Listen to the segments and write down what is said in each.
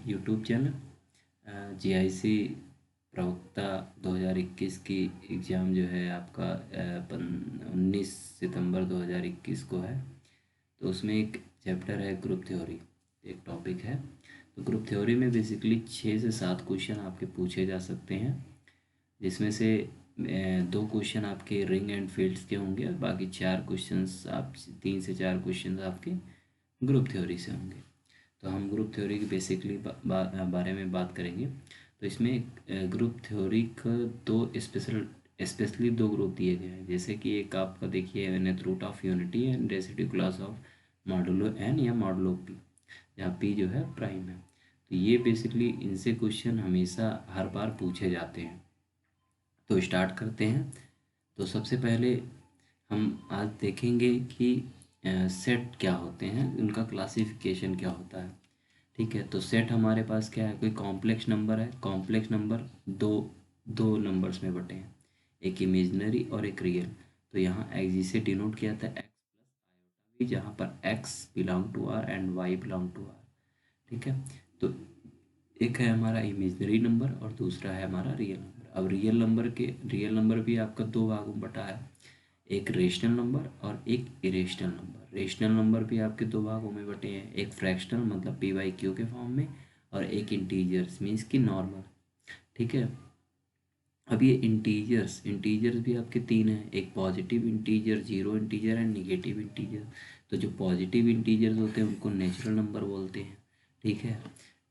YouTube channel. GIC प्रवक्ता 2021 की exam जो है आपका 19 सितंबर 2021 को है। तो उसमें एक चैप्टर है ग्रुप थ्योरी, एक टॉपिक है। तो ग्रुप थ्योरी में बेसिकली 6 से 7 क्वेश्चन आपके पूछे जा सकते हैं, जिसमें से 2 क्वेश्चन आपके रिंग एंड फील्ड्स के होंगे और बाकी 4 क्वेश्चंस आप 3 से 4 क्वेश्चंस आपके ग्रुप थ्योरी से होंगे। तो हम ग्रुप थ्योरी की बेसिकली बारे में बात करेंगे। तो इसमें ग्रुप थ्योरी का स्पेशली दो ग्रुप दिए गए हैं, जैसे कि एक आपका देखिए nth root of unity and residue class of modulo N या मॉडुलो पी, जहाँ पी जो है प्राइम है। तो ये बेसिकली इनसे क्वेश्चन हमेशा हर बार पूछे जाते हैं। तो स्टार्ट करते हैं। तो सबसे पहले हम आज देखेंगे कि सेट क्या होते हैं, उनका क्लासिफिकेशन क्या होता है। ठीक है, तो सेट हमारे पास क्या है, कोई कॉम्प्लेक्स नंबर है। कॉम्प्लेक्स नंबर दो दो नंबर्स में बटे हैं, एक इमेजनरी और एक रियल। तो यहाँ एक्स से डिनोट किया था एक्स प्लस आयोटा भी, जहाँ पर X belong to R and Y belong to R. ठीक है, तो एक है हमारा इमेजनरी नंबर और दूसरा है हमारा रियल नंबर। अब रियल नंबर भी आपका दो भागों में बटा है, एक रेशनल नंबर और एक इरेशनल नंबर। रेशनल नंबर भी आपके दो भागों में बटे हैं, एक फ्रैक्शनल मतलब पी बाई क्यू के फॉर्म में और एक इंटीजर्स मीन्स की नॉर्मल। ठीक है, अब ये इंटीजर्स भी आपके तीन हैं, एक positive integer, zero integer and negative integer. तो जो पॉजिटिव इंटीजर्स होते हैं उनको नेचुरल नंबर बोलते हैं। ठीक है,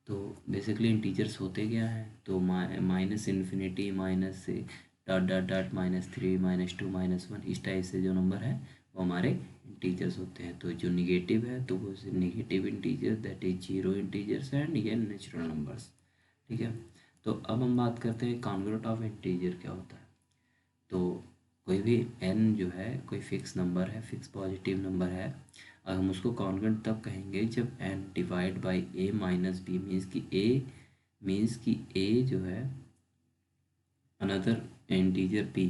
तो बेसिकली इंटीजर्स होते क्या हैं, तो माइनस इन्फिनिटी, माइनस से डॉट डॉट डॉट, -3 -2 -1, इस टाइप से जो नंबर है वो हमारे इंटीजर्स होते हैं। तो जो निगेटिव है तो वो negative integer, that is zero integers and ये नेचुरल नंबर्स। ठीक है, तो अब हम बात करते हैं कॉन्ग्रुएंट ऑफ इंटीजर क्या होता है। तो कोई भी n जो है कोई फिक्स नंबर है, फिक्स पॉजिटिव नंबर है, और हम उसको कॉन्ग्रुएंट तब कहेंगे जब n divide by a minus B, means कि a जो है another integer p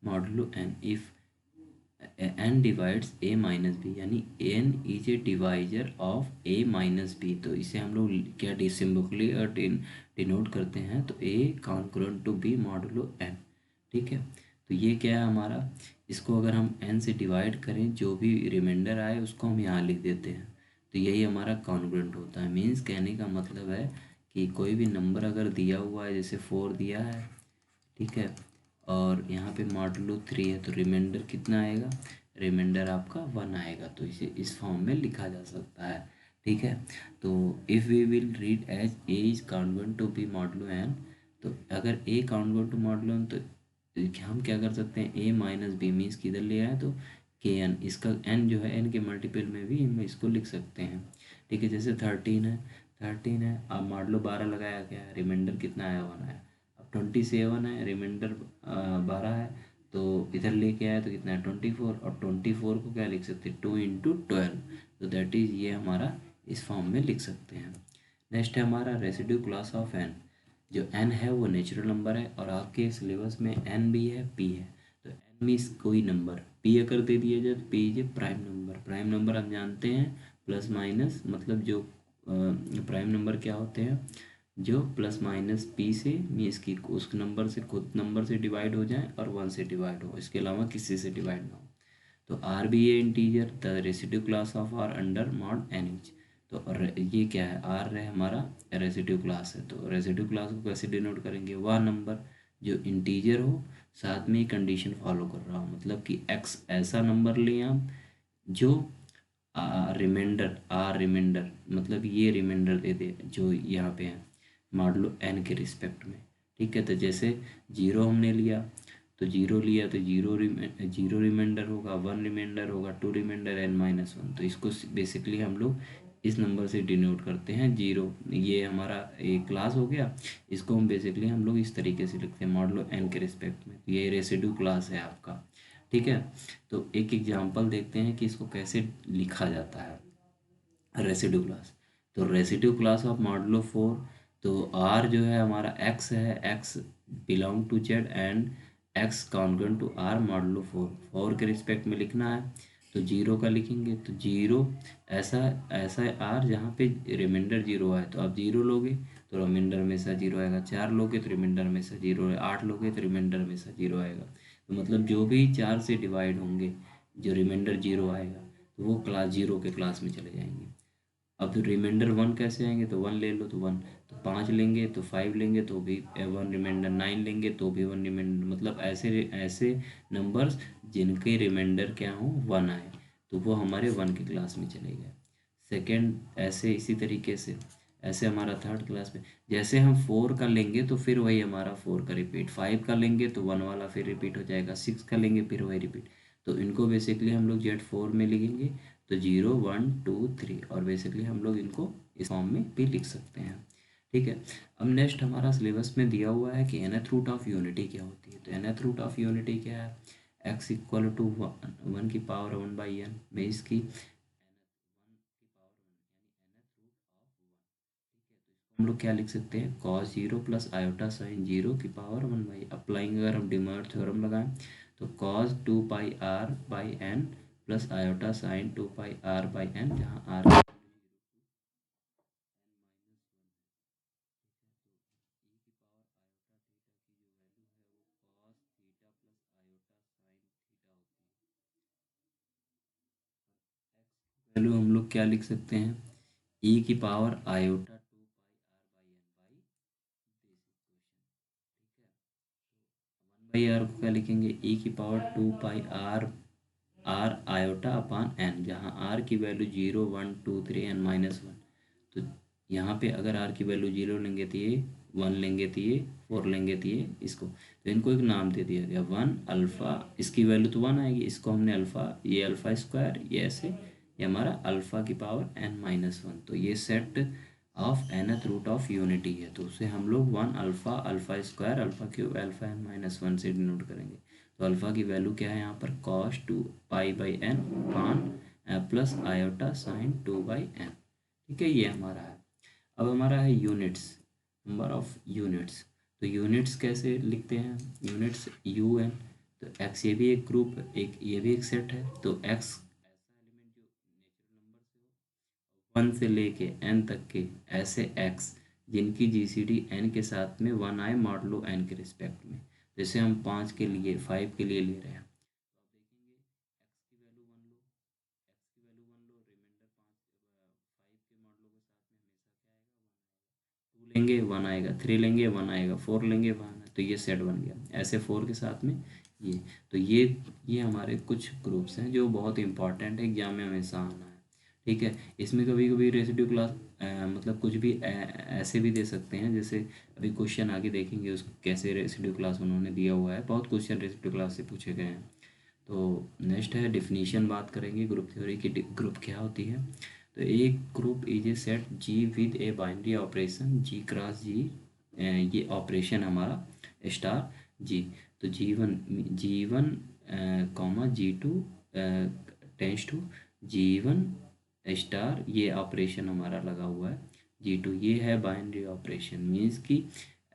modulo n, if n divides a minus B, यानी n is a divisor of a minus B. तो इसे हम लोग क्या सिंबॉलिकली और डिनोट करते हैं, तो a congruent to b modulo n। ठीक है, तो ये क्या है हमारा, इसको अगर हम n से डिवाइड करें, जो भी रिमाइंडर आए उसको हम यहाँ लिख देते हैं। तो यही हमारा कॉन्ग्रुएंट होता है। मीन्स कहने का मतलब है कि कोई भी नंबर अगर दिया हुआ है, जैसे 4 दिया है, ठीक है, और यहाँ पे मॉडुलो 3 है, तो रिमाइंडर कितना आएगा, रिमाइंडर आपका 1 आएगा। तो इसे इस फॉर्म में लिखा जा सकता है। ठीक है, तो if we will read as A is congruent to B modulo N, तो अगर A congruent to modulo N, तो हम क्या कर सकते हैं, ए माइनस बी मीन्स किधर ले आए, तो के एन, इसका एन जो है एन के मल्टीपल में भी हम इसको लिख सकते हैं। ठीक है, जैसे 13 है, अब मॉडुलो 12 लगाया गया है, रिमाइंडर कितना आया, 1 आया। अब 27 है, रिमाइंडर 12 है, तो इधर लेके आया तो कितना है, 24, और 24 को क्या लिख सकते हैं, 2 इंटू 12, तो दैट इज़ ये हमारा इस फॉर्म में लिख सकते हैं। नेक्स्ट है हमारा रेसिड्यू क्लास ऑफ एन। जो n है वो नेचुरल नंबर है, और आपके सिलेबस में n भी है, p है। तो n मीन्स कोई नंबर, p अगर दे दिया जाए तो p is prime number. Prime number हम जानते हैं प्लस माइनस, मतलब जो प्राइम नंबर क्या होते हैं, जो प्लस माइनस p से मीन्स की उस नंबर से खुद नंबर से डिवाइड हो जाए और 1 से डिवाइड हो, इसके अलावा किसी से डिवाइड ना हो। तो r भी ये integer, the residue class of r under mod N H. तो ये क्या है, आर है हमारा रेसिड्यू क्लास है। तो रेसिड्यू क्लास को कैसे डिनोट करेंगे, वह नंबर जो इंटीजर हो, साथ में कंडीशन फॉलो कर रहा हो, मतलब कि एक्स ऐसा नंबर लें आप जो रिमाइंडर मतलब ये रिमाइंडर दे दे जो यहाँ पे है मॉडुलो एन के रिस्पेक्ट में। ठीक है, तो जैसे जीरो हमने लिया, तो जीरो लिया तो जीरो रिमाइंडर होगा, 1 रिमाइंडर होगा, 2 रिमाइंडर n-1। तो इसको बेसिकली हम लोग इस नंबर से डिनोट करते हैं, जीरो। ये हमारा एक क्लास हो गया, इसको हम बेसिकली हम लोग इस तरीके से लिखते हैं मॉडुलो एन के रिस्पेक्ट में। ये रेसिड्यू क्लास है आपका। ठीक है, तो एक एग्जांपल देखते हैं कि इसको कैसे लिखा जाता है रेसिड्यू क्लास। तो रेसिड्यू क्लास ऑफ मॉडुलो 4, तो आर जो है हमारा एक्स है, X belong to Z and X congruent to R modulo 4 के रिस्पेक्ट में लिखना है। तो जीरो का लिखेंगे तो जीरो, ऐसा ऐसा आर जहाँ पे रिमाइंडर जीरो आए तो आप जीरो लोगे तो रिमाइंडर में से जीरो आएगा, 4 लोगे तो रिमाइंडर में से जीरो है, 8 लोगे तो रिमाइंडर में से जीरो आएगा। तो मतलब जो भी 4 से डिवाइड होंगे जो रिमाइंडर जीरो आएगा तो वो क्लास जीरो के क्लास में चले जाएंगे। अब तो रिमाइंडर वन कैसे आएंगे, तो वन ले लो तो वन, तो 5 लेंगे तो 5 लेंगे तो भी वन रिमाइंडर, 9 लेंगे तो भी वन रिमाइंडर, मतलब ऐसे ऐसे नंबर्स जिनके रिमाइंडर क्या हो वन आए तो वो हमारे वन के क्लास में चले गए। सेकेंड ऐसे इसी तरीके से ऐसे हमारा थर्ड क्लास में, जैसे हम 4 का लेंगे तो फिर वही हमारा 4 का रिपीट, 5 का लेंगे तो वन वाला फिर रिपीट हो जाएगा, 6 का लेंगे फिर वही रिपीट। तो इनको बेसिकली हम लोग Z4 में लिखेंगे तो 0 1 2 3, और बेसिकली हम लोग इनको इस फॉर्म में भी लिख सकते हैं। ठीक है। अब नेक्स्ट हमारा सिलेबस में दिया हुआ है कि nth रूट ऑफ यूनिटी क्या होती है। तो nth रूट ऑफ यूनिटी क्या है, x इक्वल टू 1 की पावर 1/n में इसकी हम लोग क्या लिख सकते हैं, cos zero plus iota sine zero की पावर 1/, अप्लाइंग अगर हम डिमॉर्ट थ्योरम लगाएं तो cos 2πr/n plus iota sine 2πr/n, जहाँ r वैल्यू हम लोग क्या लिख सकते हैं, e की power iota 2πr/n by by R को क्या लिखेंगे, e की power 2πr R iota upon N, जहाँ आर की वैल्यू 0 1 2 3 n-1। तो यहाँ पे अगर आर की वैल्यू 0 लेंगे तो ये 1 लेंगे तो ये 4 लेंगे तो ये इसको, तो इनको एक नाम दे दिया गया 1 अल्फ़ा, इसकी वैल्यू तो 1 आएगी, इसको हमने अल्फ़ा, ये अल्फ़ा स्क्वायर, ये ऐसे, ये हमारा अल्फ़ा की पावर n-1। तो ये set of nth root of unity है, तो उसे हम लोग 1 alpha, alpha square, alpha cube, alpha n-1 से डिनोट करेंगे। तो अल्फ़ा की वैल्यू क्या है यहाँ पर, cos 2π/n पान प्लस आयोटा साइन 2/n। ठीक है, ये हमारा है। अब हमारा है यूनिट्स, नंबर ऑफ यूनिट्स। तो यूनिट्स कैसे लिखते हैं, यूनिट्स UN, तो x ये भी एक ग्रुप, एक ये भी एक सेट है, तो x ऐसा एलिमेंट जो नेचुरल नंबर से हो 1 से लेके n तक के ऐसे x जिनकी GCD n के साथ में 1 आए मॉडलो n के रिस्पेक्ट में, जैसे हम 5 के लिए 5 के लिए ले रहे हैं तो आप देखेंगे x की वैल्यू 1 लो, x की वैल्यू 1 लो, रिमाइंडर 5 के मॉडलों के साथ में हमेशा क्या आएगा, 1 आएगा, 2 लेंगे 1 आएगा, 3 लेंगे 1 आएगा, 4 लेंगे 1 आएगा, तो ये सेट बन गया। ऐसे 4 के साथ में ये, तो ये हमारे कुछ ग्रुप्स हैं जो बहुत इंपॉर्टेंट है, एग्जाम में हमेशा आना है। ठीक है, इसमें कभी कभी रेसिड्यू क्लास मतलब कुछ भी ऐसे भी दे सकते हैं, जैसे अभी क्वेश्चन आगे देखेंगे उसको कैसे रेसिड्यू क्लास उन्होंने दिया हुआ है, बहुत क्वेश्चन रेसिड्यू क्लास से पूछे गए हैं। तो नेक्स्ट है डिफिनीशन, बात करेंगे ग्रुप थ्योरी की, ग्रुप क्या होती है। तो एक group is a set G with a binary operation G cross G, ये ऑपरेशन हमारा स्टार जी, तो जी वन कॉमा जी2 टेंस टू जी1 स्टार, ये ऑपरेशन हमारा लगा हुआ है जी2, ये है बाइनरी ऑपरेशन, मीन्स कि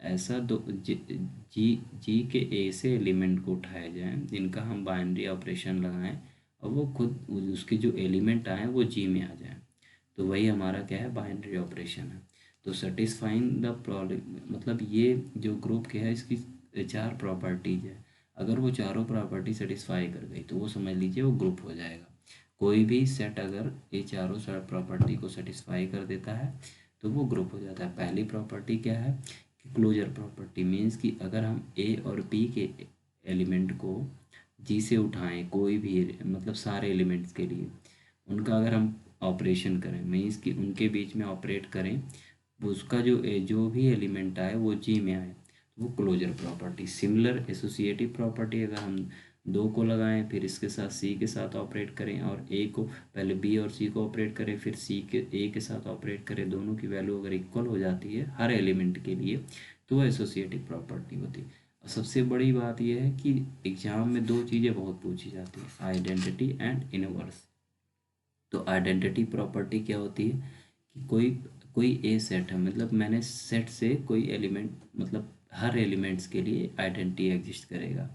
ऐसा दो जी के ऐसे एलिमेंट को उठाया जाए जिनका हम बाइनरी ऑपरेशन लगाएं और वो खुद उसके जो एलिमेंट आए वो जी में आ जाए, तो वही हमारा क्या है, बाइनरी ऑपरेशन है। तो सेटिस्फाइंग द प्रॉब्लम, मतलब ये जो ग्रुप क्या है इसकी 4 प्रॉपर्टीज है, अगर वो चारों प्रॉपर्टी सेटिस्फाई कर गई तो वो समझ लीजिए वो ग्रुप हो जाएगा। कोई भी सेट अगर ये चारों प्रॉपर्टी को सेटिस्फाई कर देता है तो वो ग्रुप हो जाता है। पहली प्रॉपर्टी क्या है कि क्लोजर प्रॉपर्टी, मीन्स कि अगर हम ए और बी के एलिमेंट को जी से उठाएं, कोई भी मतलब सारे एलिमेंट्स के लिए उनका अगर हम ऑपरेशन करें, मीन्स कि उनके बीच में ऑपरेट करें, वो उसका जो भी एलिमेंट आए वो जी में आए, तो वो closure property. Similar associative property, अगर हम दो को लगाएं फिर इसके साथ सी के साथ ऑपरेट करें और ए को पहले बी और सी को ऑपरेट करें फिर सी के ए के साथ ऑपरेट करें, दोनों की वैल्यू अगर इक्वल हो जाती है हर एलिमेंट के लिए तो वो एसोसिएटिव प्रॉपर्टी होती है। और सबसे बड़ी बात यह है कि एग्जाम में 2 चीज़ें बहुत पूछी जाती हैं, आइडेंटिटी एंड इनवर्स। तो आइडेंटिटी प्रॉपर्टी क्या होती है कि कोई कोई ए सेट है, मतलब मैंने सेट से कोई एलिमेंट, मतलब हर एलिमेंट्स के लिए आइडेंटिटी एग्जिस्ट करेगा।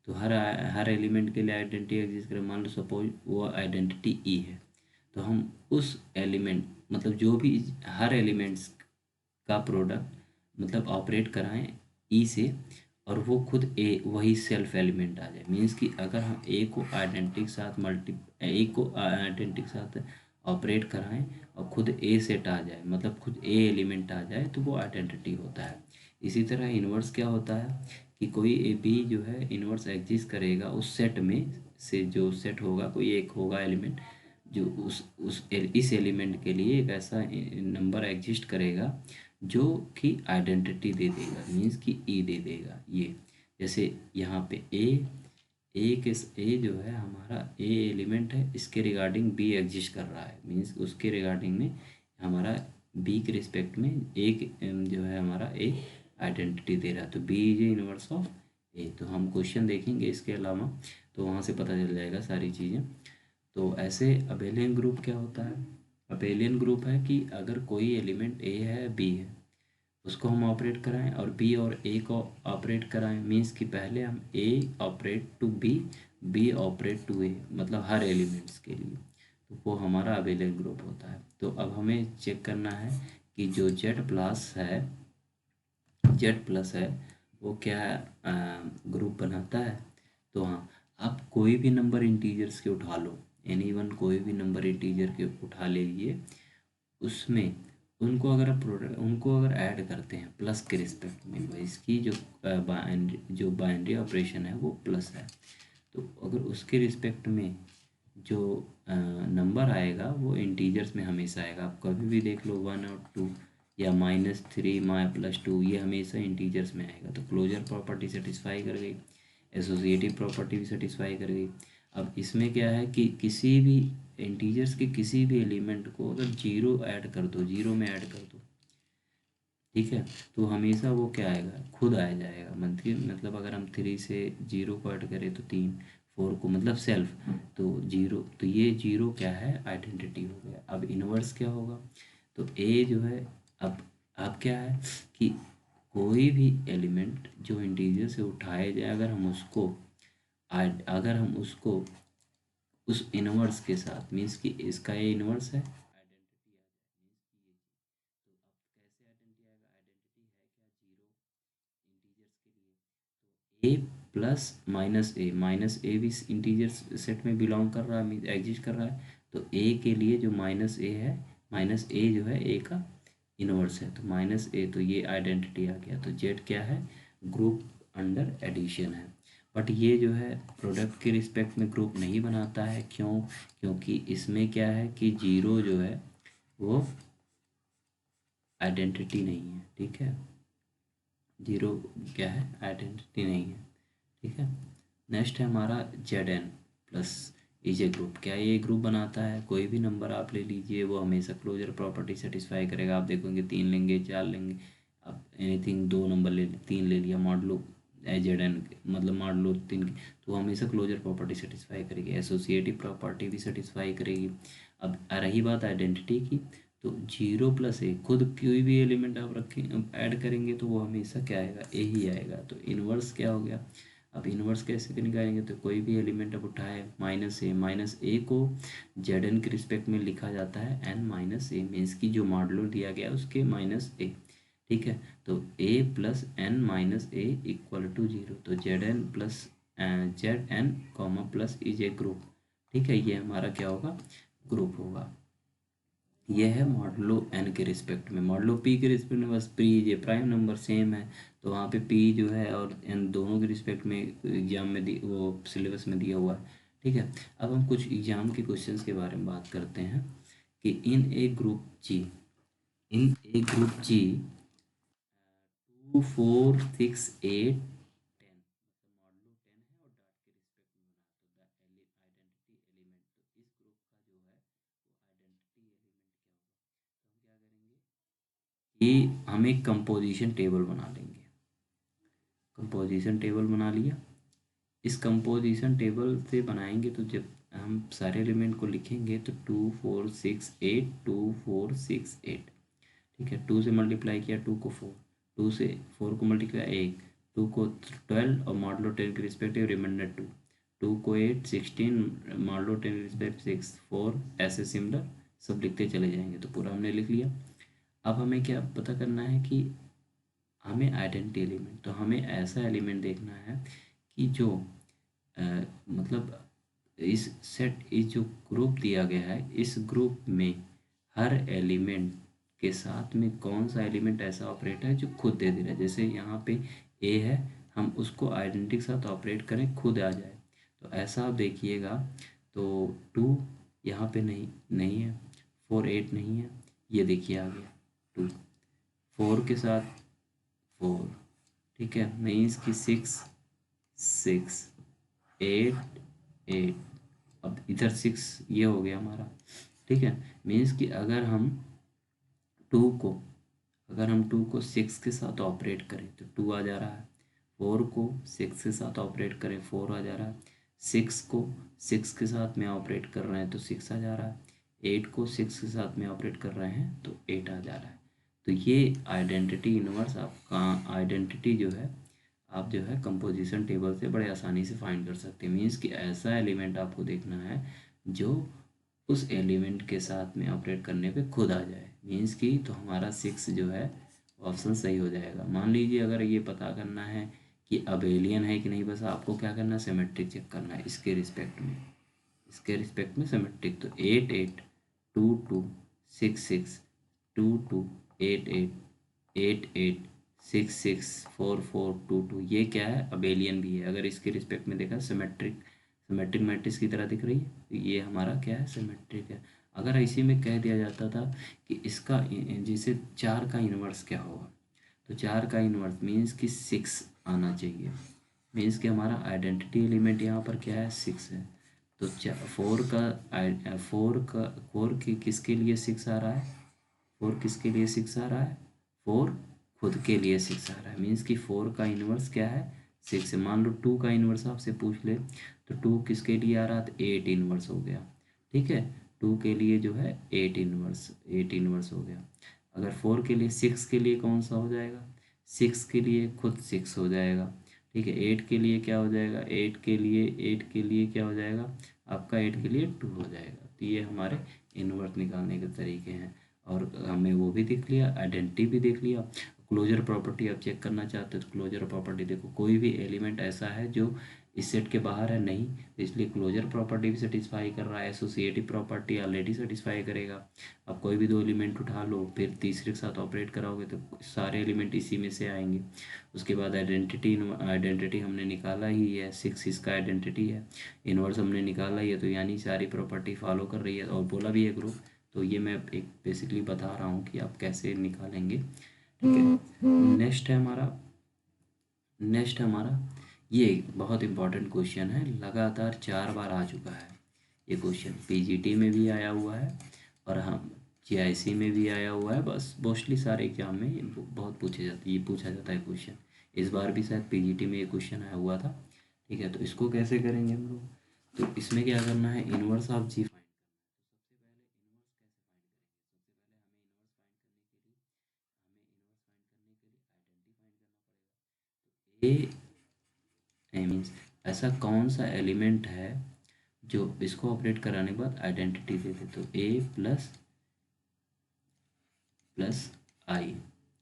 तो हर एलिमेंट के लिए आइडेंटिटी एग्जिस्ट करे। मान लो सपोज वो आइडेंटिटी ई है, तो हम उस एलिमेंट मतलब जो भी हर एलिमेंट्स का प्रोडक्ट मतलब ऑपरेट कराएं ई से, और वो खुद ए वही सेल्फ एलिमेंट आ जाए। मीन्स कि अगर हम ए को आइडेंटिटी के साथ के साथ ऑपरेट कराएं और खुद ए सेट आ जाए, मतलब खुद ए एलिमेंट आ जाए, तो वो आइडेंटिटी होता है। इसी तरह इन्वर्स क्या होता है कि कोई ए बी जो है इन्वर्स एग्जिस्ट करेगा उस सेट में से, जो सेट होगा कोई एक होगा एलिमेंट जो इस एलिमेंट के लिए एक ऐसा नंबर एग्जिस्ट करेगा जो कि आइडेंटिटी दे देगा, मीन्स कि ई दे देगा। ये जैसे यहाँ पे ए जो है हमारा ए एलिमेंट है, इसके रिगार्डिंग बी एग्जिस्ट कर रहा है, मीन्स उसके रिगार्डिंग में हमारा बी के रिस्पेक्ट में एक जो है हमारा ए आइडेंटिटी दे रहा है, तो बी इज इनवर्स ऑफ ए। तो हम क्वेश्चन देखेंगे इसके अलावा, तो वहाँ से पता चल जाएगा सारी चीज़ें। तो ऐसे अबेलियन ग्रुप क्या होता है? अबेलियन ग्रुप है कि अगर कोई एलिमेंट ए है बी है, उसको हम ऑपरेट कराएं और बी और ए को ऑपरेट कराएं, मीन्स कि पहले हम A operate to B operate to A, मतलब हर एलिमेंट्स के लिए, तो वो हमारा अबेलियन ग्रुप होता है। तो अब हमें चेक करना है कि जो जेड प्लस है वो क्या ग्रुप बनाता है। तो हाँ, आप कोई भी नंबर इंटीजर्स के उठा लो, एनी वन कोई भी नंबर इंटीजर के उठा लीजिए, उसमें उनको अगर ऐड करते हैं प्लस के रिस्पेक्ट में, इसकी जो बाइनरी ऑपरेशन है वो प्लस है, तो अगर उसके रिस्पेक्ट में जो नंबर आएगा वो इंटीजर्स में हमेशा आएगा। आप कभी भी देख लो 1 और 2 या -3 -2, ये हमेशा इंटीजर्स में आएगा। तो क्लोजर प्रॉपर्टी सेटिस्फाई कर गई, एसोसिएटिव प्रॉपर्टी भी सेटिस्फाई कर गई। अब इसमें क्या है कि किसी भी इंटीजर्स के किसी भी एलिमेंट को अगर जीरो ऐड कर दो, जीरो में ऐड कर दो, ठीक है, तो हमेशा वो क्या आएगा, खुद आ जाएगा। मतलब अगर हम 3 से 0 को ऐड करें तो 3, 4 को मतलब सेल्फ, तो 0, तो ये 0 क्या है, आइडेंटिटी हो गया। अब इनवर्स क्या होगा, तो ए जो है, अब क्या है कि कोई भी एलिमेंट जो इंटीजर से उठाया जाए, अगर हम उसको उस इनवर्स के साथ, मीन्स कि इसका ये इनवर्स है, आइडेंटिटी आ जाए, मीन्स कि ये चीज़। तो अब कैसे आइडेंटिटी आएगा, आइडेंटिटी है क्या, जीरो इंटीजर्स के लिए, तो ए प्लस माइनस ए भी इंटीजर्स सेट में बिलोंग कर रहा है, मीन्स एग्जिस्ट कर रहा है। तो ए के लिए जो माइनस ए है, माइनस ए जो है ए का इनवर्स है, तो माइनस ए, तो ये आइडेंटिटी आ गया। तो जेड क्या है, ग्रुप अंडर एडिशन है। बट ये जो है प्रोडक्ट के रिस्पेक्ट में ग्रुप नहीं बनाता है, क्यों? क्योंकि इसमें क्या है कि जीरो जो है वो आइडेंटिटी नहीं है, ठीक है, जीरो क्या है, आइडेंटिटी नहीं है, ठीक है। नेक्स्ट है हमारा Z N plus is a group. क्या ये ग्रुप बनाता है? कोई भी नंबर आप ले लीजिए, वो हमेशा क्लोजर प्रॉपर्टी सेटिस्फाई करेगा। आप देखोगे 3 लेंगे, 4 लेंगे, अब एनीथिंग 2 नंबर ले, 3 ले लिया, मॉडलो जेड एन मतलब मॉडलो 3 की, तो वो हमेशा क्लोजर प्रॉपर्टी सेटिस्फाई करेगी, एसोसिएटिव प्रॉपर्टी भी सेटिस्फाई करेगी। अब रही बात आइडेंटिटी की, तो 0 + ए, खुद कोई भी एलिमेंट आप रखें ऐड करेंगे तो वो हमेशा क्या आएगा, ए ही आएगा। तो इन्वर्स क्या हो गया, अब इन्वर्स कैसे निकालेंगे, तो कोई भी एलिमेंट अब उठाए माइनस ए को जेड एन के रिस्पेक्ट में लिखा जाता है एन माइनस ए, मीन्स की जो मॉडुलो दिया गया उसके माइनस ए, ठीक है। तो A plus N minus A equal to 0, तो Z N comma plus is a group, ठीक है, ये हमारा क्या होगा, ग्रुप होगा। ये है मॉडलो एन के रिस्पेक्ट में। मॉडलो पी के रिस्पेक्ट में बस पी ये प्राइम नंबर सेम है, तो वहाँ पे पी जो है और एन दोनों के रिस्पेक्ट में एग्जाम में वो सिलेबस में दिया हुआ है, ठीक है। अब हम कुछ एग्जाम के क्वेश्चंस के बारे में बात करते हैं कि इन ए ग्रुप जी 2 4 6 8 10, मतलब मॉडलो 10 है और डॉट के रिस्पेक्ट में बना, तो द आइडेंटिटी एलिमेंट, तो इस ग्रुप का जो है वो आइडेंटिटी एलिमेंट क्या होगा। तो हम क्या करेंगे कि हम एक कंपोजिशन टेबल बना लेंगे। कंपोजिशन टेबल बना लिया, इस कंपोजिशन टेबल से बनाएंगे तो जब हम सारे एलिमेंट को लिखेंगे तो 2 4 6 8 2 4 6 8, ठीक है। 2 से मल्टीप्लाई किया 2 को 4, 2 से 4 को मल्टीप्लाई 1, 2 को 12 और मॉडलो 10 के रिस्पेक्टिव रिमाइंडर 2, 2 को 8, 16 मॉडलो 10 के रिस्पेक्टिव 6, 4, ऐसे सिमिलर सब लिखते चले जाएंगे। तो पूरा हमने लिख लिया। अब हमें क्या पता करना है कि हमें आइडेंटिटी एलिमेंट, तो हमें ऐसा एलिमेंट देखना है कि जो मतलब इस सेट, इस जो ग्रुप दिया गया है, इस ग्रुप में हर एलिमेंट के साथ में कौन सा एलिमेंट ऐसा ऑपरेट है जो खुद दे दे रहा है। जैसे यहाँ पे ए है, हम उसको आइडेंटिटी के साथ ऑपरेट करें, खुद आ जाए। तो ऐसा आप देखिएगा। तो 2 यहाँ पे नहीं है, 4 8 नहीं है, ये देखिए आ गया 2, 4 के साथ 4, ठीक है, मीन्स की 6 6 8 8, अब इधर 6 ये हो गया हमारा, ठीक है। मीन्स कि टू को अगर हम 2 को 6 के साथ ऑपरेट करें तो 2 आ जा रहा है, 4 को 6 के साथ ऑपरेट करें 4 आ जा रहा है, 6 को 6 के साथ में ऑपरेट कर रहे हैं तो 6 आ जा रहा है, 8 को 6 के साथ में ऑपरेट कर रहे हैं तो 8 आ जा रहा है। तो ये आइडेंटिटी इनवर्स आपका आइडेंटिटी जो है, आप जो है कंपोजिशन टेबल से बड़े आसानी से फाइंड कर सकते हैं। मीन्स कि ऐसा एलिमेंट आपको देखना है जो उस एलिमेंट के साथ में ऑपरेट करने पे खुद आ जाए। मीन्स कि तो हमारा 6 जो है ऑप्शन सही हो जाएगा। मान लीजिए अगर ये पता करना है कि अबेलियन है कि नहीं, बस आपको क्या करना है, सिमेट्रिक चेक करना है इसके रिस्पेक्ट में सिमेट्रिक। तो 8 8 2 2 6 6 2 2 8 8 8 8 6 6 4 4 2 2, ये क्या है, अबेलियन भी है। अगर इसके रिस्पेक्ट में देखा सिमेट्रिक मैट्रिक्स की तरह दिख रही है, तो ये हमारा क्या है, सिमेट्रिक है। अगर इसी में कह दिया जाता था कि इसका जैसे 4 का इन्वर्स क्या होगा, तो 4 का इन्वर्स मीन्स कि 6 आना चाहिए। मीन्स कि हमारा आइडेंटिटी एलिमेंट यहाँ पर क्या है, 6 है। तो 4 की किसके लिए 6 आ रहा है, 4 किसके लिए 6 आ रहा है, 4 खुद के लिए 6 आ रहा है। मीन्स कि 4 का इन्वर्स क्या है, 6 है। मान लो 2 का इन्वर्स आपसे पूछ ले तो 2 किसके लिए आ रहा था, 8 इन्वर्स हो गया, ठीक है। 2 के लिए जो है 8 इन्वर्स हो गया। अगर 4 के लिए 6 के लिए कौन सा हो जाएगा, 6 के लिए खुद 6 हो जाएगा, ठीक है। 8 के लिए क्या हो जाएगा, 8 के लिए क्या हो जाएगा आपका, 8 के लिए 2 हो जाएगा। तो ये हमारे इन्वर्स निकालने के तरीके हैं। और हमें वो भी देख लिया, आइडेंटिटी भी देख लिया। क्लोजर प्रॉपर्टी आप चेक करना चाहते हो तो क्लोजर प्रॉपर्टी देखो, कोई भी एलिमेंट ऐसा है जो इस सेट के बाहर है नहीं, तो इसलिए क्लोजर प्रॉपर्टी भी सेटिस्फाई कर रहा है, एसोसिएटिव प्रॉपर्टी ऑलरेडी सेटिस्फाई करेगा। अब कोई भी 2 एलिमेंट उठा लो, फिर तीसरे के साथ ऑपरेट कराओगे तो सारे एलिमेंट इसी में से आएंगे। उसके बाद आइडेंटिटी हमने निकाला ही है, 6 इसका आइडेंटिटी है, इन्वर्स हमने निकाला ही है, तो यानी सारी प्रॉपर्टी फॉलो कर रही है और बोला भी है ग्रुप। तो ये मैं एक बेसिकली बता रहा हूँ कि आप कैसे निकालेंगे, ठीक है। नेक्स्ट हमारा ये बहुत इंपॉर्टेंट क्वेश्चन है, लगातार 4 बार आ चुका है ये क्वेश्चन, पीजीटी में भी आया हुआ है और हम जीआईसी में भी आया हुआ है। बस मोस्टली सारे एग्जाम में ये बहुत पूछा जाता है क्वेश्चन। इस बार भी शायद पीजीटी में ये क्वेश्चन आया हुआ था, ठीक है। तो इसको कैसे करेंगे हम लोग, तो इसमें क्या करना है, inverse of G find a means ऐसा कौन सा एलिमेंट है जो इसको ऑपरेट कराने के बाद आइडेंटिटी दे दे, तो ए प्लस आई,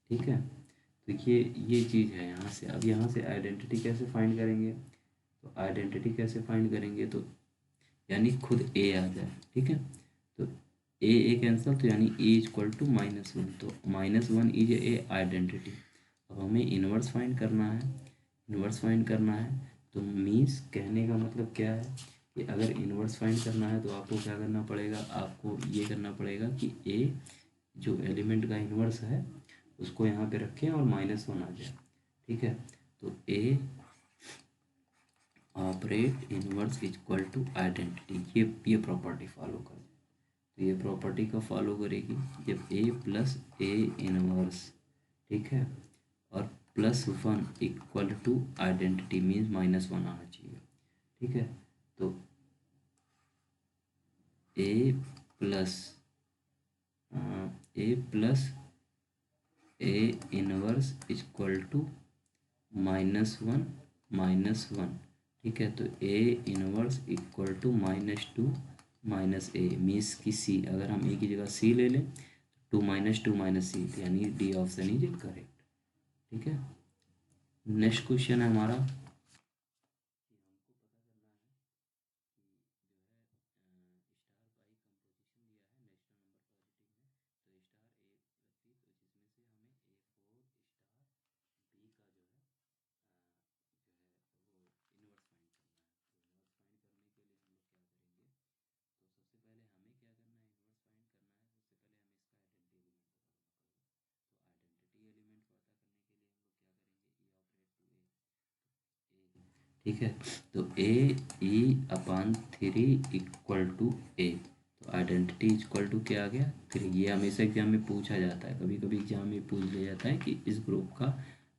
ठीक है। तो ये चीज़ है यहाँ से। अब यहाँ से आइडेंटिटी कैसे फाइंड करेंगे, तो आइडेंटिटी कैसे फाइंड करेंगे, तो यानी खुद ए आ जाए, ठीक है। तो ए कैंसल, तो यानी ए इक्वल टू -1, तो -1 इज ए आइडेंटिटी। अब हमें इन्वर्स फाइंड करना है। तो मीन्स कहने का मतलब क्या है कि अगर इन्वर्स फाइंड करना है तो आपको क्या करना पड़ेगा, आपको ये करना पड़ेगा कि ए जो एलिमेंट का इन्वर्स है उसको यहाँ पे रखें और -1 आ जाए, ठीक है। तो A operate inverse equal to identity, ये प्रॉपर्टी फॉलो कर, तो ये प्रॉपर्टी का फॉलो करेगी जब ए प्लस ए इनवर्स, ठीक है, और +1 इक्वल टू आइडेंटिटी मीन्स -1 आना चाहिए, ठीक है। तो A plus A inverse equal to -1 ठीक है। तो A inverse equal to -2 -a means की सी, अगर हम ए की जगह सी ले लें 2 - 2 - c, यानी डी ऑप्शन इज करेक्ट। ठीक है। नेक्स्ट क्वेश्चन है हमारा, ठीक है। तो A/3 इक्वल टू ए, तो आइडेंटिटी इक्वल टू क्या आ गया 3। ये हमेशा एग्जाम में पूछा जाता है, कभी कभी एग्जाम में पूछ लिया जाता है कि इस ग्रुप का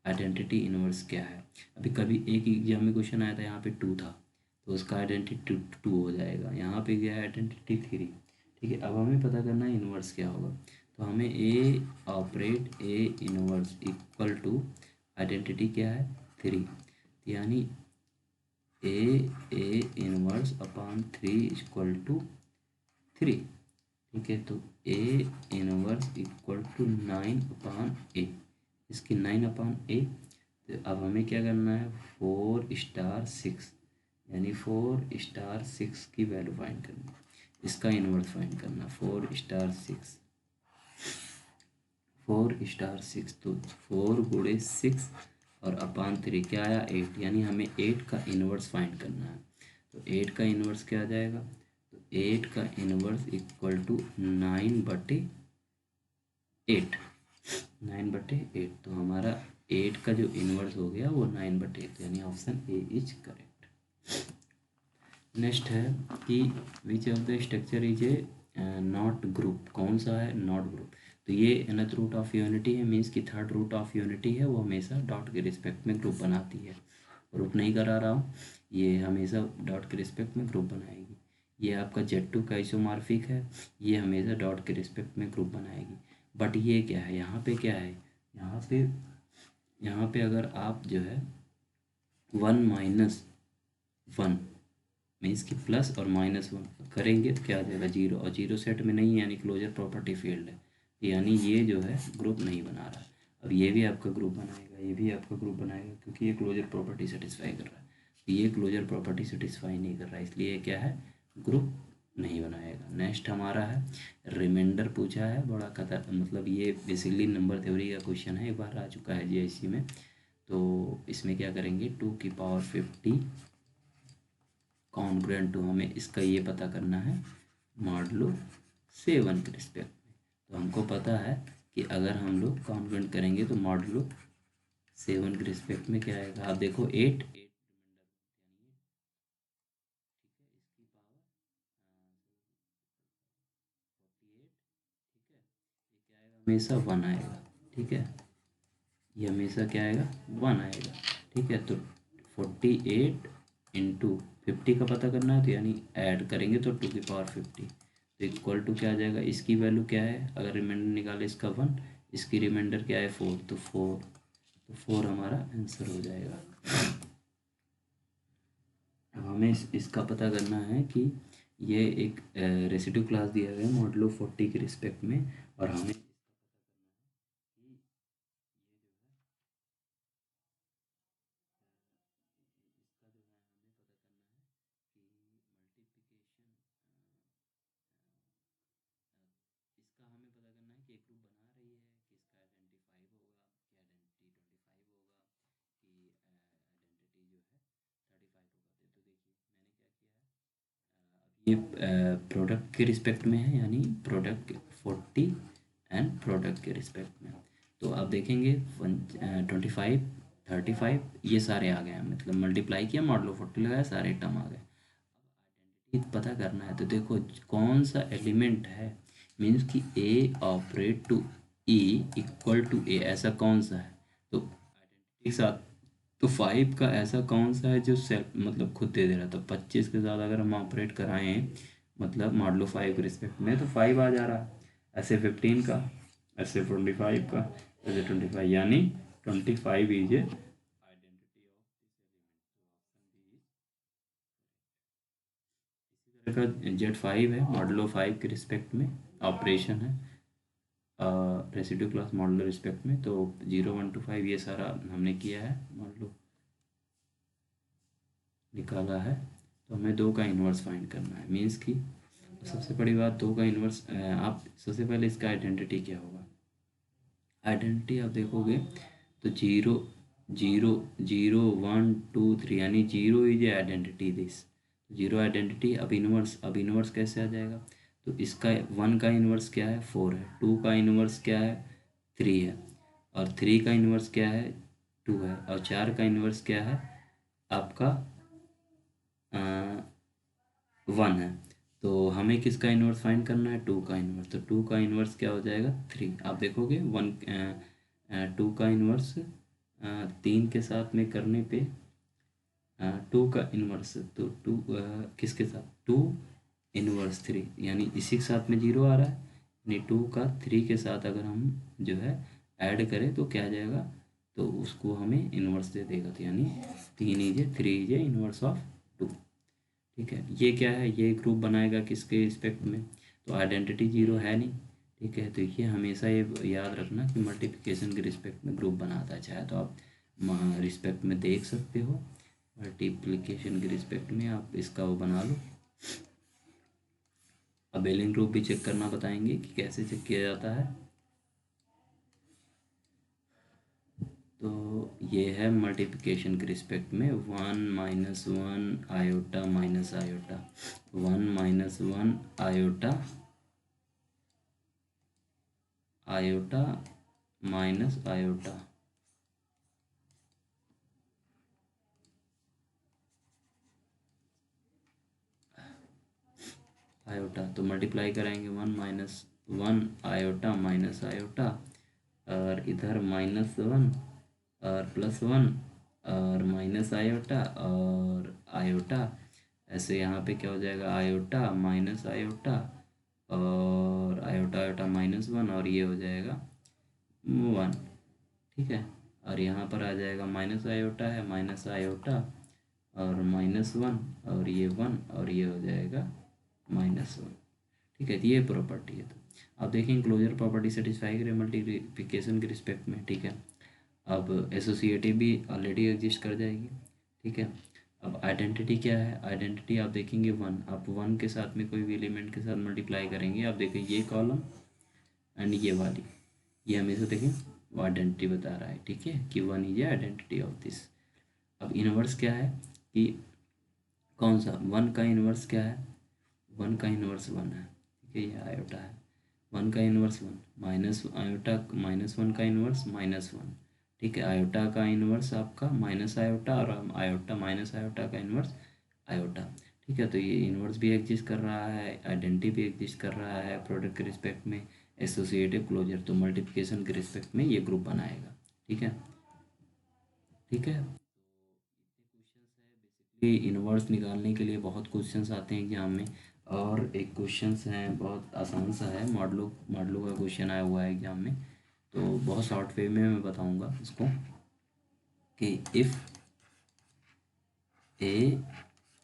आइडेंटिटी इनवर्स क्या है। अभी कभी एक एग्जाम में क्वेश्चन आया था, यहाँ पे 2 था, तो उसका आइडेंटिटी 2 हो जाएगा। यहाँ पे क्या है आइडेंटिटी 3। ठीक है। अब हमें पता करना है इनवर्स क्या होगा, तो हमें A operate A inverse equal to identity क्या है 3, यानी A inverse upon 3 equal to 3। ठीक है। तो A inverse equal to 9/a, इसकी 9/a। तो अब हमें क्या करना है 4*6, यानी 4*6 की वैल्यू फाइंड करनी है, इसका इनवर्स फाइंड करना 4*6 4*6। तो 4 × 6 और अपान 3 क्या आया 8, यानी हमें 8 का इनवर्स फाइंड करना है। तो 8 का इनवर्स क्या आ जाएगा, तो 8 का इनवर्स इक्वल टू 9/8, 9/8। तो हमारा 8 का जो इनवर्स हो गया वो 9/8, यानी option A is correct. Next है कि which of the structure is a not group, कौन सा है नॉट ग्रुप। तो ये nth रूट ऑफ यूनिटी है, मीन्स की थर्ड रूट ऑफ यूनिटी है, वो हमेशा डॉट के रिस्पेक्ट में ग्रुप बनाती है। ग्रुप नहीं करा रहा हूँ, ये हमेशा डॉट के रिस्पेक्ट में ग्रुप बनाएगी। ये आपका Z2 का आइसोमॉर्फिक है, ये हमेशा डॉट के रिस्पेक्ट में ग्रुप बनाएगी। बट ये क्या है, यहाँ पे क्या है, यहाँ पे अगर आप जो है 1 - 1 मीन्स की प्लस और -1 करेंगे तो क्या आ जाएगा 0, और 0 सेट में नहीं है, यानी क्लोजर प्रॉपर्टी फील्ड है, यानी ये जो है ग्रुप नहीं बना रहा। अब ये भी आपका ग्रुप बनाएगा, ये भी आपका ग्रुप बनाएगा, क्योंकि ये क्लोजर प्रॉपर्टी सेटिस्फाई कर रहा है। तो ये क्लोजर प्रॉपर्टी सेटिस्फाई नहीं कर रहा है, इसलिए ये क्या है ग्रुप नहीं बनाएगा। नेक्स्ट हमारा है रिमाइंडर पूछा है, बड़ा कतर मतलब ये बेसिकली नंबर थ्योरी का क्वेश्चन है, एक बार आ चुका है जीआईसी में। तो इसमें क्या करेंगे 2⁵50 कॉन्ग्रुएंट टू, हमें इसका ये पता करना है मॉडलो 7 के रिस्पेक्ट में। तो हमको पता है कि अगर हम लोग कॉन्ग्रुएंट करेंगे तो मॉडलो 7 के रिस्पेक्ट में क्या आएगा, आप देखो 8 हमेशा 1 आएगा। ठीक है, ये हमेशा क्या आएगा 1 आएगा। ठीक है। तो 48 इंटू 50 का पता करना है, तो यानी ऐड करेंगे तो 2⁵50, तो इक्वल टू क्या आ जाएगा, इसकी वैल्यू क्या है, अगर रिमाइंडर निकाले इसका 1, इसकी रिमाइंडर क्या है 4, तो 4 हमारा आंसर हो जाएगा। अब हमें इसका पता करना है कि ये एक रेसिड्यू क्लास दिया गया है मॉडलो 40 के रिस्पेक्ट में, और हमें इसका हमें पता करना है कि एक ग्रुप बना रही है कि इसका आइडेंटिटी 5 होगा, कि आइडेंटिटी 25 होगा, कि आइडेंटिटी जो है 35 होगा। तो देखिए मैंने क्या किया है, अब ये प्रोडक्ट के रिस्पेक्ट में है, यानी प्रोडक्ट 40 एंड प्रोडक्ट के रिस्पेक्ट में। तो आप देखेंगे 25 35 ये सारे आ गए हैं, मतलब मल्टीप्लाई किया मॉडलो 40 लगाया, सारे टर्म आ गए। आइडेंटिटी पता करना है, तो देखो कौन सा एलिमेंट है, मीन्स कि A operate to E equal to A, ऐसा कौन सा है। तो आइडेंटिटी के साथ तो 5 का ऐसा कौन सा है जो सेल्फ मतलब खुद दे दे रहा था। 25 के साथ अगर हम ऑपरेट कराएं मतलब मॉडलो 5 के रिस्पेक्ट में, तो 5 आ जा रहा है, ऐसे 15 का, ऐसे 25 का, ऐसे 25, यानी 25 इज ए आइडेंटिटी का Z5 है, मॉडुलो 5 के रिस्पेक्ट में ऑपरेशन है, रेसिड्यू क्लास मॉडुलो रिस्पेक्ट में। तो 0 1 to 5 ये सारा हमने किया है, मॉडुलो निकाला है। तो हमें 2 का इन्वर्स फाइंड करना है, मीन्स कि सबसे बड़ी बात 2 का इन्वर्स। आप सबसे पहले इसका आइडेंटिटी क्या होगा, आइडेंटिटी आप देखोगे तो 0 0 0 1 2 3, यानी 0 is a identity this, 0 identity. अब इन्वर्स कैसे आ जाएगा, तो इसका 1 का इन्वर्स क्या है, 4 है, 2 का इन्वर्स क्या है, 3 है, और 3 का इन्वर्स क्या है, 2 है, और 4 का इन्वर्स क्या है आपका 1 है। तो हमें किसका इन्वर्स फाइंड करना है, 2 का इन्वर्स। तो 2 का इन्वर्स क्या हो जाएगा, 3। आप देखोगे 2 का इन्वर्स 3 के साथ में करने पे 2 का इन्वर्स, तो 2 किसके साथ, 2 इन्वर्स 3, यानी इसी के साथ में 0 आ रहा है, यानी 2 का 3 के साथ अगर हम जो है ऐड करें तो क्या आ जाएगा, तो उसको हमें इन्वर्स दे देगा। तो यानी 3 इज 3 इज इन्वर्स ऑफ 2। ठीक है, ये क्या है, ये ग्रुप बनाएगा किसके रिस्पेक्ट में, तो आइडेंटिटी 0 है नहीं। ठीक है, तो ये हमेशा ये याद रखना कि मल्टीप्लिकेशन के रिस्पेक्ट में ग्रुप बनाता है। चाहे तो आप रिस्पेक्ट में देख सकते हो, मल्टीप्लिकेशन के रिस्पेक्ट में आप इसका वो बना लो। अबेलियन ग्रुप भी चेक करना बताएंगे कि कैसे चेक किया जाता है। तो ये है मल्टीप्लिकेशन के रिस्पेक्ट में 1 - 1 iota minus iota, 1 - 1 iota iota minus iota. Iota तो मल्टीप्लाई कराएंगे 1 - 1 आयोटा माइनस आयोटा, और इधर -1 और +1 और माइनस आयोटा और आयोटा। ऐसे यहाँ पे क्या हो जाएगा, आयोटा माइनस आयोटा और आयोटा आयोटा -1, और ये हो जाएगा 1। ठीक है, और यहाँ पर आ जाएगा माइनस आयोटा है, माइनस आयोटा और -1, और ये 1, और ये हो जाएगा -1। ठीक है, तो ये प्रॉपर्टी है। तो आप देखें क्लोजर प्रॉपर्टी सेटिस्फाई करें मल्टीप्लिकेशन के रिस्पेक्ट में। ठीक है, अब एसोसिएटिव भी ऑलरेडी एग्जिस्ट कर जाएगी। ठीक है, अब आइडेंटिटी क्या है, आइडेंटिटी आप देखेंगे 1, आप 1 के साथ में कोई भी एलिमेंट के साथ मल्टीप्लाई करेंगे, आप देखें ये कॉलम एंड ये वाली, ये हमेशा देखें वो आइडेंटिटी बता रहा है। ठीक है, कि 1 इज आइडेंटिटी ऑफ दिस। अब इनवर्स क्या है, कि कौन सा 1 का इनवर्स क्या है, 1 का इनवर्स 1 है। ठीक है, ये आयोटा है, 1 का इनवर्स 1, माइनस आयोटा -1 का इनवर्स -1। ठीक है, आयोटा का इनवर्स आपका माइनस आयोटा, और आयोटा माइनस आयोटा का इनवर्स आयोटा। ठीक है, तो ये इनवर्स भी एग्जिस्ट कर रहा है, आइडेंटिटी भी एग्जिस्ट कर रहा है प्रोडक्ट के रिस्पेक्ट में, एसोसिएटिव क्लोजर तो मल्टीप्लिकेशन के रिस्पेक्ट में ये ग्रुप बनाएगा। ठीक है, ठीक है। बेसिकली इनवर्स निकालने के लिए बहुत क्वेश्चंस आते हैं एग्जाम में, और एक क्वेश्चंस हैं बहुत आसान सा है, मॉडलो मॉडलो का क्वेश्चन आया हुआ है एग्जाम में। तो बहुत शॉर्ट वे में मैं बताऊंगा इसको, कि if A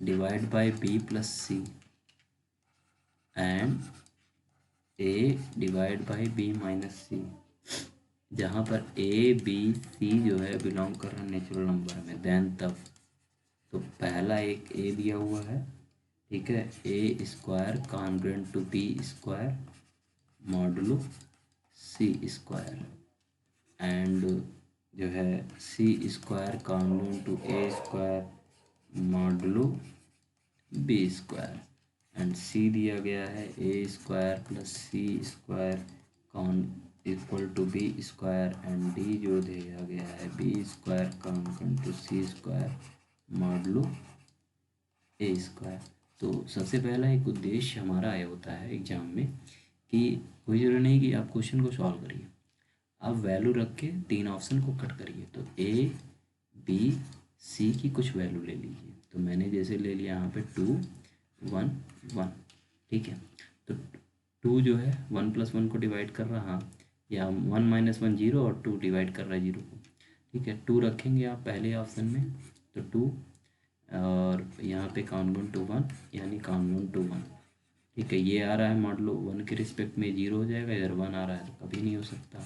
divide by B plus C and A divide by B minus C, जहाँ पर ए बी सी जो है बिलोंग कर रहा है नेचुरल नंबर में, देन तब तो पहला एक ए दिया हुआ है। ठीक है, A square congruent to B square modulo C square, and जो है C square congruent to A square modulo B square, and C दिया गया है A square plus C square con equal to B square, and D जो दिया गया है B square congruent to C square modulo A square. तो सबसे पहला एक उद्देश्य हमारा आया होता है एग्जाम में, कि कोई ज़रूरी नहीं कि आप क्वेश्चन को सॉल्व करिए, आप वैल्यू रख के 3 ऑप्शन को कट करिए। तो ए बी सी की कुछ वैल्यू ले लीजिए। तो मैंने जैसे ले लिया यहाँ पे 2 1 1। ठीक है, तो 2 जो है 1 + 1 को डिवाइड कर रहा, या 1 - 1 0, और 2 डिवाइड कर रहा है 0 को। ठीक है, 2 रखेंगे आप पहले ऑप्शन में, तो 2 और यहाँ पे काउंट टू 1 यानी काउंट टू 1। ठीक है, ये आ रहा है मॉडलो 1 के रिस्पेक्ट में 0 हो जाएगा, इधर 1 आ रहा है तो कभी नहीं हो सकता।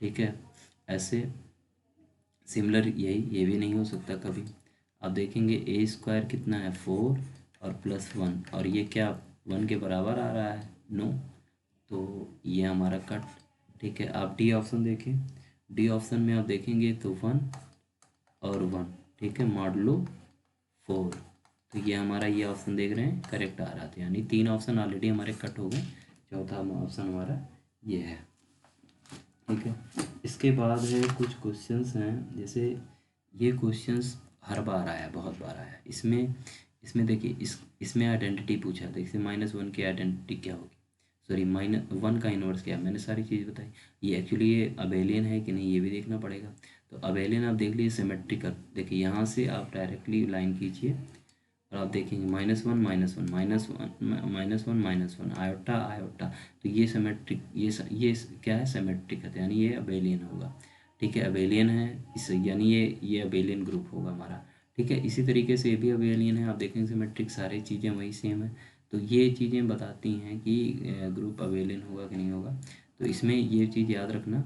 ठीक है, ऐसे सिमिलर ये भी नहीं हो सकता कभी। अब देखेंगे ए स्क्वायर कितना है 4 और प्लस 1, और ये क्या 1 के बराबर आ रहा है, नो, तो ये हमारा कट। ठीक है, आप डी ऑप्शन देखें, डी ऑप्शन में आप देखेंगे तो 1 और 1, ठीक है, मॉडलो 4, तो ये हमारा ये ऑप्शन देख रहे हैं करेक्ट आ रहा था, यानी 3 ऑप्शन ऑलरेडी हमारे कट हो गए, चौथा ऑप्शन हमारा ये है। ठीक है, इसके बाद है कुछ क्वेश्चंस हैं, जैसे ये क्वेश्चंस हर बार आया, बहुत बार आया इसमें। इसमें देखिए इसमें आइडेंटिटी पूछा था, इससे -1 की आइडेंटिटी क्या होगी, सॉरी -1 का इन्वर्स क्या है, मैंने सारी चीज़ बताई। ये एक्चुअली ये अबेलियन है कि नहीं ये भी देखना पड़ेगा। तो अबेलियन आप देख लीजिए सिमेट्रिकल, देखिए यहाँ से आप डायरेक्टली लाइन खींचिए और आप देखेंगे -1 आयोटा आयोटा, तो ये सिमेट्रिक, ये क्या है, सिमेट्रिक है, यानी ये अबेलियन होगा। ठीक है, अबेलियन है इस, यानी ये अबेलियन ग्रुप होगा हमारा। ठीक है, इसी तरीके से ये भी अबेलियन है, आप देखेंगे सिमेट्रिक, सारी चीज़ें वही सेम है। तो ये चीज़ें बताती हैं कि ग्रुप अबेलियन होगा कि नहीं होगा। तो इसमें ये चीज़ याद रखना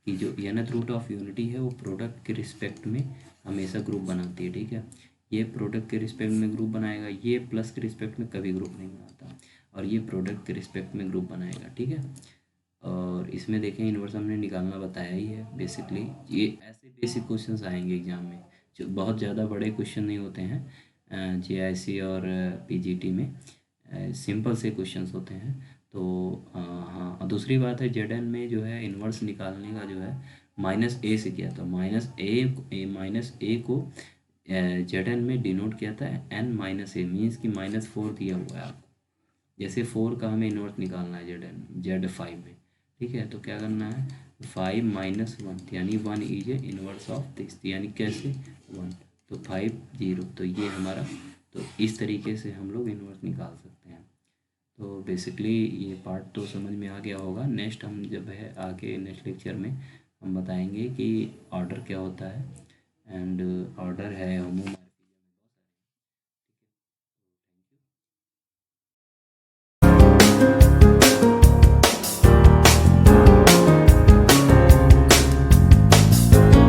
कि जो nth रूट ऑफ यूनिटी है वो प्रोडक्ट के रिस्पेक्ट में हमेशा ग्रुप बनाती है। ठीक है, ये प्रोडक्ट के रिस्पेक्ट में ग्रुप बनाएगा, ये प्लस के रिस्पेक्ट में कभी ग्रुप नहीं बनाता, और ये प्रोडक्ट के रिस्पेक्ट में ग्रुप बनाएगा। ठीक है, और इसमें देखें इन्वर्स हमने निकालना बताया ही है। बेसिकली ये ऐसे बेसिक क्वेश्चंस आएंगे एग्जाम में, जो बहुत ज़्यादा बड़े क्वेश्चन नहीं होते हैं JIC और PGT में, सिंपल से क्वेश्चंस होते हैं। तो हाँ, और दूसरी बात है ZN में जो है इन्वर्स निकालने का जो है -a से किया था, -a को ZN में डिनोट किया था n-a, मीन्स कि -4 दिया हुआ है आपको, जैसे 4 का हमें इन्वर्स निकालना है Z5 में। ठीक है, तो क्या करना है 5 - 1, यानी 1 is A inverse of this, यानी कैसे 1, तो 5 0, तो ये हमारा, तो इस तरीके से हम लोग इन्वर्स निकाल सकते हैं। तो बेसिकली ये पार्ट तो समझ में आ गया होगा। नेक्स्ट हम जब है आगे नेक्स्ट लेक्चर में हम बताएंगे कि ऑर्डर क्या होता है, एंड ऑर्डर है